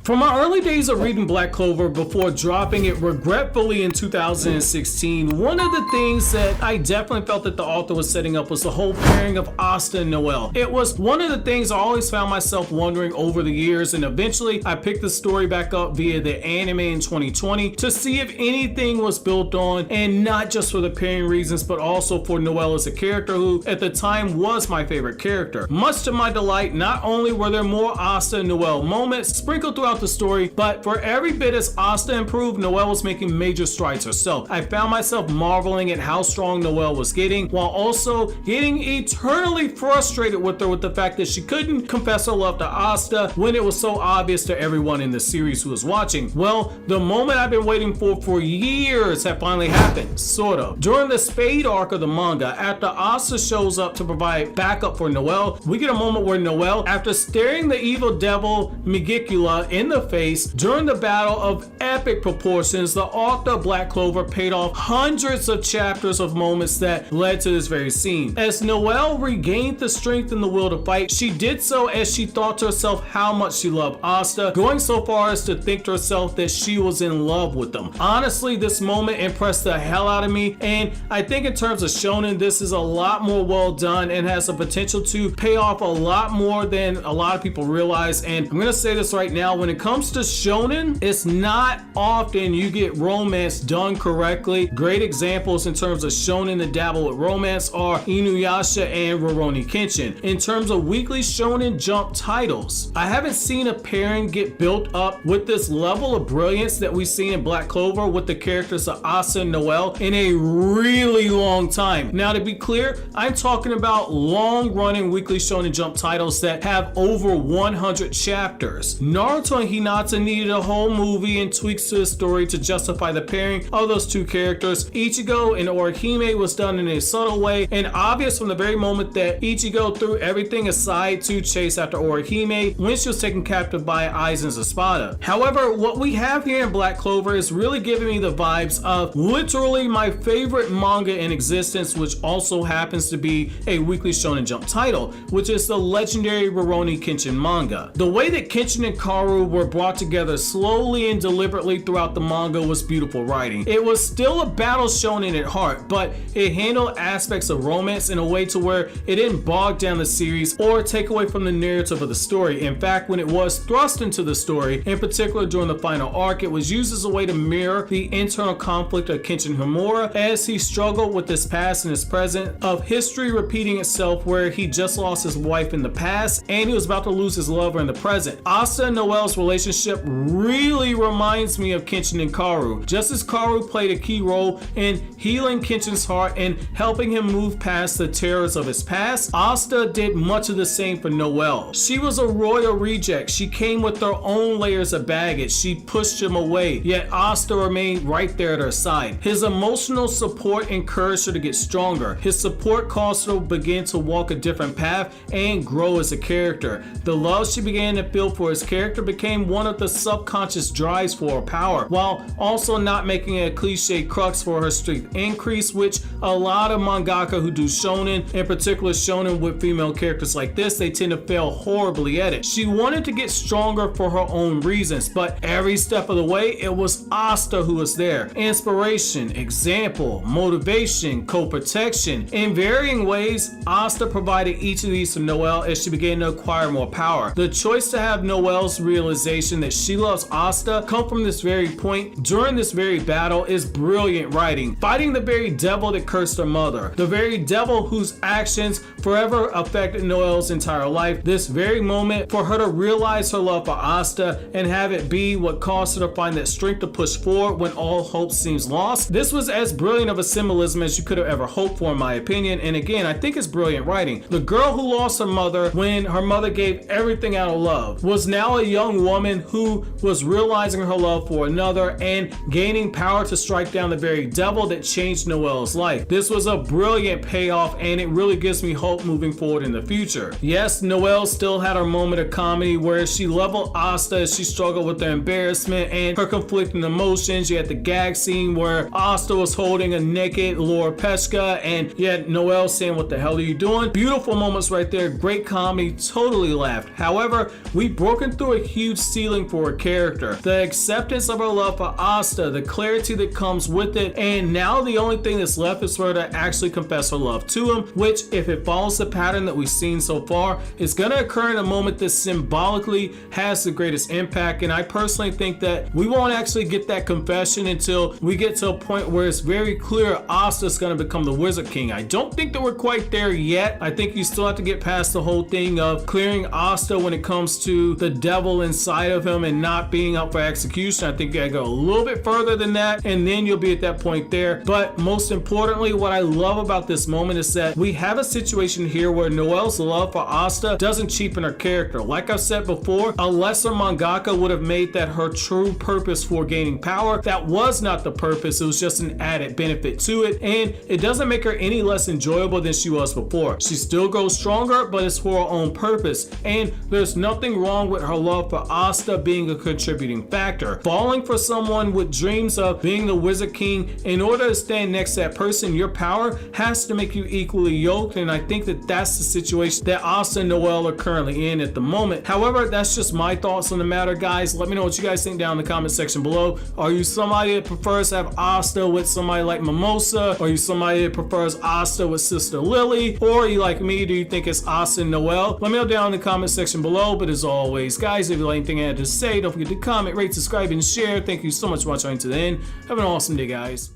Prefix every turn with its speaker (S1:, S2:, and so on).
S1: From my early days of reading Black Clover before dropping it regretfully in 2016, one of the things that I definitely felt that the author was setting up was the whole pairing of Asta and Noelle. It was one of the things I always found myself wondering over the years, and eventually I picked the story back up via the anime in 2020 to see if anything was built on, and not just for the pairing reasons but also for Noelle as a character who at the time was my favorite character. Much to my delight, not only were there more Asta and Noelle moments sprinkled throughout the story, but for every bit as Asta improved, Noelle was making major strides herself. I found myself marveling at how strong Noelle was getting, while also getting eternally frustrated with her with the fact that she couldn't confess her love to Asta when it was so obvious to everyone in the series who was watching. Well, the moment I've been waiting for years had finally happened, sort of. During the Spade arc of the manga, after Asta shows up to provide backup for Noelle, we get a moment where Noelle, after staring the evil devil Megicula in the face during the battle of epic proportions, the author of Black Clover paid off hundreds of chapters of moments that led to this very scene. As Noelle regained the strength and the will to fight, she did so as she thought to herself how much she loved Asta, going so far as to think to herself that she was in love with them. Honestly, this moment impressed the hell out of me, and I think in terms of shonen, this is a lot more well done and has the potential to pay off a lot more than a lot of people realize. And I'm gonna say this right now, when it comes to shonen, it's not often you get romance done correctly. Great examples in terms of shonen that dabble with romance are Inuyasha and Rurouni Kenshin. In terms of weekly shonen jump titles, I haven't seen a pairing get built up with this level of brilliance that we've seen in Black Clover with the characters of Asta and Noelle in a really long time. Now, to be clear, I'm talking about long-running weekly shonen jump titles that have over 100 chapters. Naruto and Hinata needed a whole movie and tweaks to the story to justify the pairing of those two characters. Ichigo and Orihime was done in a subtle way and obvious from the very moment that Ichigo threw everything aside to chase after Orihime when she was taken captive by Aizen's Espada. However, what we have here in Black Clover is really giving me the vibes of literally my favorite manga in existence, which also happens to be a weekly shonen jump title, which is the legendary Rurouni Kenshin manga. The way that Kenshin and Kaoru were brought together slowly and deliberately throughout the manga was beautiful writing. It was still a battle shonen at heart, but it handled aspects of romance in a way to where it didn't bog down the series or take away from the narrative of the story. In fact, when it was thrust into the story, in particular during the final arc, it was used as a way to mirror the internal conflict of Kenshin Himura as he struggled with his past and his present, of history repeating itself where he just lost his wife in the past and he was about to lose his lover in the present. Asta and Noelle's relationship really reminds me of Kenshin and Kaoru, just as Kaoru played a key role in healing Kenshin's heart and helping him move past the terrors of his past. Asta did much of the same for Noelle. She was a royal reject. She came with her own layers of baggage. She pushed him away, yet Asta remained right there at her side. His emotional support encouraged her to get stronger. His support caused her to begin to walk a different path and grow as a character. The love she began to feel for his character became one of the subconscious drives for her power, while also not making it a cliche crux for her strength increase, which a lot of mangaka who do shonen, in particular shonen with female characters like this, they tend to fail horribly at it. She wanted to get stronger for her own reasons, but every step of the way, it was Asta who was there. Inspiration, example, motivation, co-protection. In varying ways, Asta provided each of these to Noelle as she began to acquire more power. The choice to have Noelle's realization that she loves Asta come from this very point during this very battle is brilliant writing. Fighting the very devil that cursed her mother, the very devil whose actions forever affected Noelle's entire life. This very moment for her to realize her love for Asta and have it be what caused her to find that strength to push forward when all hope seems lost. This was as brilliant of a symbolism as you could have ever hoped for, in my opinion, and again, I think it's brilliant writing. The girl who lost her mother when her mother gave everything out of love was now a young woman who was realizing her love for another and gaining power to strike down the very devil that changed Noelle's life. This was a brilliant payoff, and it really gives me hope moving forward in the future. Yes, Noelle still had her moment of comedy where she leveled Asta as she struggled with her embarrassment and her conflicting emotions. You had the gag scene where Asta was holding a naked Laura Peshka and yet Noelle saying, "What the hell are you doing?" Beautiful moments right there, great comedy, totally laughed. However, we've broken through a huge huge ceiling for her character. The acceptance of her love for Asta, the clarity that comes with it, and now the only thing that's left is for her to actually confess her love to him, which, if it follows the pattern that we've seen so far, is going to occur in a moment that symbolically has the greatest impact. And I personally think that we won't actually get that confession until we get to a point where it's very clear Asta's going to become the Wizard King. I don't think that we're quite there yet. I think you still have to get past the whole thing of clearing Asta when it comes to the devil inside of him and not being up for execution. I think you gotta go a little bit further than that, and then you'll be at that point there. But most importantly, what I love about this moment is that we have a situation here where Noelle's love for Asta doesn't cheapen her character. Like I've said before, a lesser mangaka would have made that her true purpose for gaining power. That was not the purpose, it was just an added benefit to it, and it doesn't make her any less enjoyable than she was before. She still grows stronger, but it's for her own purpose, and there's nothing wrong with her love for Asta being a contributing factor. Falling for someone with dreams of being the Wizard King, in order to stand next to that person, your power has to make you equally yoked, and I think that that's the situation that Asta and Noelle are currently in at the moment. However, that's just my thoughts on the matter, guys. Let me know what you guys think down in the comment section below. Are you somebody that prefers to have Asta with somebody like Mimosa? Are you somebody that prefers Asta with Sister Lily? Or are you like me? Do you think it's Asta and Noelle? Let me know down in the comment section below. But as always, guys, if you like anything I had to say, don't forget to comment, rate, subscribe, and share. Thank you so much for watching to the end. Have an awesome day, guys.